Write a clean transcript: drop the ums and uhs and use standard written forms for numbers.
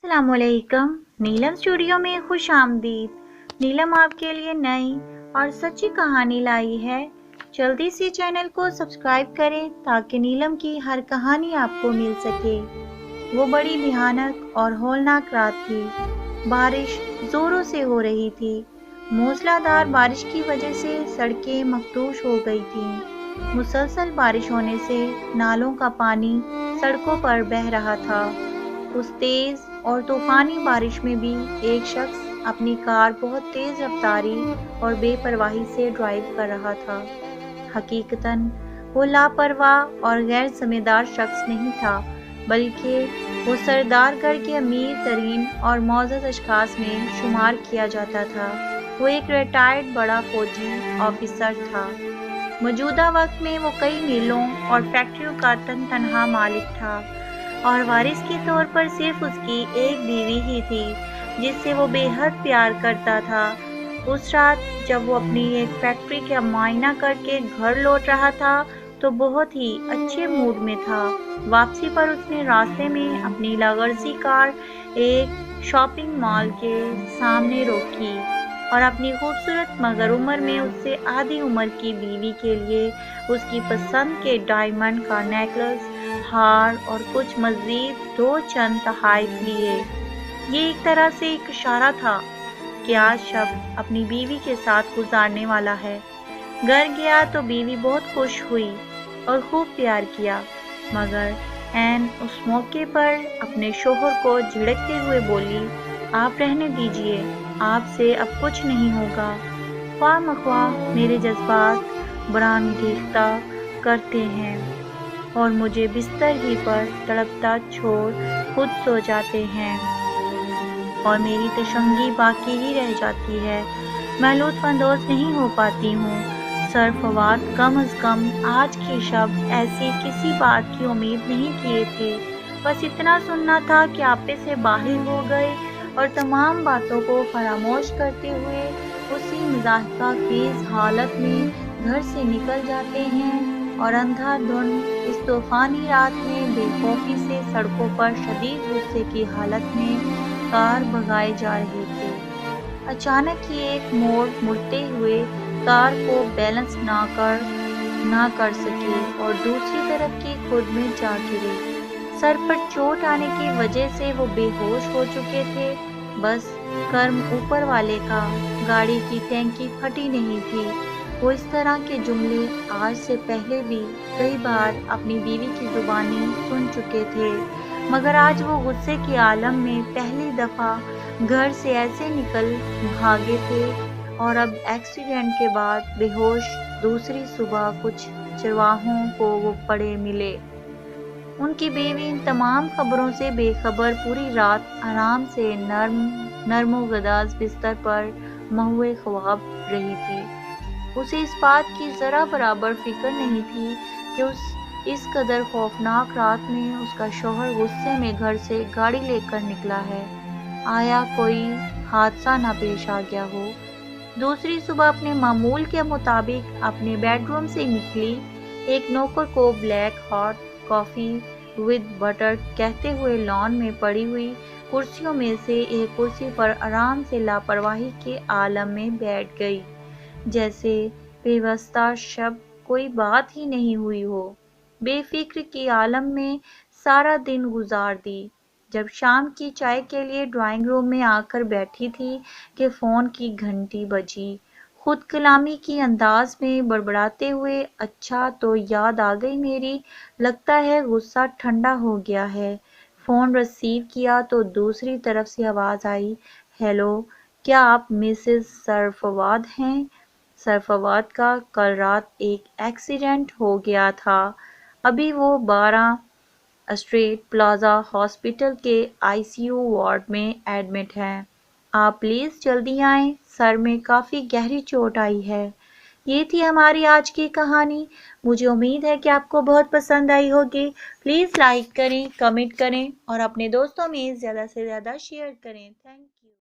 अस्सलाम वालेकुम। नीलम स्टूडियो में खुश आमदीद। नीलम आपके लिए नई और सच्ची कहानी लाई है। जल्दी से चैनल को सब्सक्राइब करें ताकि नीलम की हर कहानी आपको मिल सके। वो बड़ी भयानक और हौलनाक रात थी। बारिश जोरों से हो रही थी। मूसलाधार बारिश की वजह से सड़कें मखदूश हो गई थीं। मुसलसल बारिश होने से नालों का पानी सड़कों पर बह रहा था। उस तेज और तूफानी बारिश में भी एक शख्स अपनी कार बहुत तेज रफ्तारी और बेपरवाही से ड्राइव कर रहा था। हकीकतन वो लापरवाह और गैर जिम्मेदार शख्स नहीं था, बल्कि वो सरदारगढ़ के अमीर तरीन और मोअज़्ज़ज़ अशखास में शुमार किया जाता था। वो एक रिटायर्ड बड़ा फौजी ऑफिसर था। मौजूदा वक्त में वो कई मिलों और फैक्ट्रियों का तनहा मालिक था और वारिस के तौर पर सिर्फ उसकी एक बीवी ही थी जिससे वो बेहद प्यार करता था। उस रात जब वो अपनी एक फैक्ट्री का मुआयना करके घर लौट रहा था तो बहुत ही अच्छे मूड में था। वापसी पर उसने रास्ते में अपनी लागर्जी कार एक शॉपिंग मॉल के सामने रोकी और अपनी खूबसूरत मगर उम्र में उससे आधी उम्र की बीवी के लिए उसकी पसंद के डायमंड का नेकलेस, हार और कुछ मजीद 2 चंद तोहफे लिए। ये एक तरह से एक इशारा था कि आज शब अपनी बीवी के साथ गुजारने वाला है। घर गया तो बीवी बहुत खुश हुई और खूब प्यार किया, मगर ऐन उस मौके पर अपने शोहर को झिड़कते हुए बोली, आप रहने दीजिए, आपसे अब कुछ नहीं होगा। ख्वाह मख्वाह मेरे जज्बात बरांगीख्ता करते हैं और मुझे बिस्तर ही पर तड़पता छोड़ खुद सो जाते हैं और मेरी तशंगी बाकी ही रह जाती है। मैं लुत्फ़अंदोज़ नहीं हो पाती हूँ। सर फवाद कम अज़ कम आज के शब्द ऐसी किसी बात की उम्मीद नहीं किए थे। बस इतना सुनना था कि आपे से बाहिर हो गए और तमाम बातों को फरामोश करते हुए उसी मज़ाहिका खेज़ हालत में घर से निकल जाते हैं और अंधाधुंध इस तूफ़ानी रात में बेखौफी से सड़कों पर शदीद गुस्से की हालत में कार भगाए जा रहे थे। अचानक ही एक मोड़ मुड़ते हुए कार को बैलेंस ना कर सके और दूसरी तरफ की खुद में जा गिरे। सर पर चोट आने की वजह से वो बेहोश हो चुके थे। बस कर्म ऊपर वाले का, गाड़ी की टैंकी फटी नहीं थी। वो इस तरह के जुमले आज से पहले भी कई बार अपनी बीवी की जुबानी सुन चुके थे, मगर आज वो गुस्से के आलम में पहली दफ़ा घर से ऐसे निकल भागे थे और अब एक्सीडेंट के बाद बेहोश दूसरी सुबह कुछ चरवाहों को वो पड़े मिले। उनकी बीवी इन तमाम खबरों से बेखबर पूरी रात आराम से नर्मो गदाज बिस्तर पर महुए ख्वाब रही थी। उसे इस बात की ज़रा बराबर फिक्र नहीं थी कि इस कदर खौफनाक रात में उसका शौहर गुस्से में घर से गाड़ी लेकर निकला है। आया कोई हादसा ना पेश आ गया हो। दूसरी सुबह अपने मामूल के मुताबिक अपने बेडरूम से निकली। एक नौकर को black hot coffee with butter कहते हुए लॉन में पड़ी हुई कुर्सियों में से एक कुर्सी पर आराम से लापरवाही के आलम में बैठ गई, जैसे बेवस्ता शब कोई बात ही नहीं हुई हो। बेफिक्र की आलम में सारा दिन गुजार दी। जब शाम की चाय के लिए ड्राइंग रूम में आकर बैठी थी कि फ़ोन की घंटी बजी। खुद कलामी की अंदाज में बड़बड़ाते हुए, अच्छा तो याद आ गई मेरी, लगता है गुस्सा ठंडा हो गया है। फ़ोन रिसीव किया तो दूसरी तरफ से आवाज़ आई, हेलो, क्या आप मिसेस सरफवाद हैं? सरफवाद का कल रात एक एक्सीडेंट हो गया था। अभी वो 12 स्ट्रीट प्लाजा हॉस्पिटल के आईसीयू वार्ड में एडमिट हैं। आप प्लीज़ जल्दी आएं, सर में काफ़ी गहरी चोट आई है। ये थी हमारी आज की कहानी। मुझे उम्मीद है कि आपको बहुत पसंद आई होगी। प्लीज़ लाइक करें, कमेंट करें और अपने दोस्तों में ज़्यादा से ज़्यादा शेयर करें। Thank you.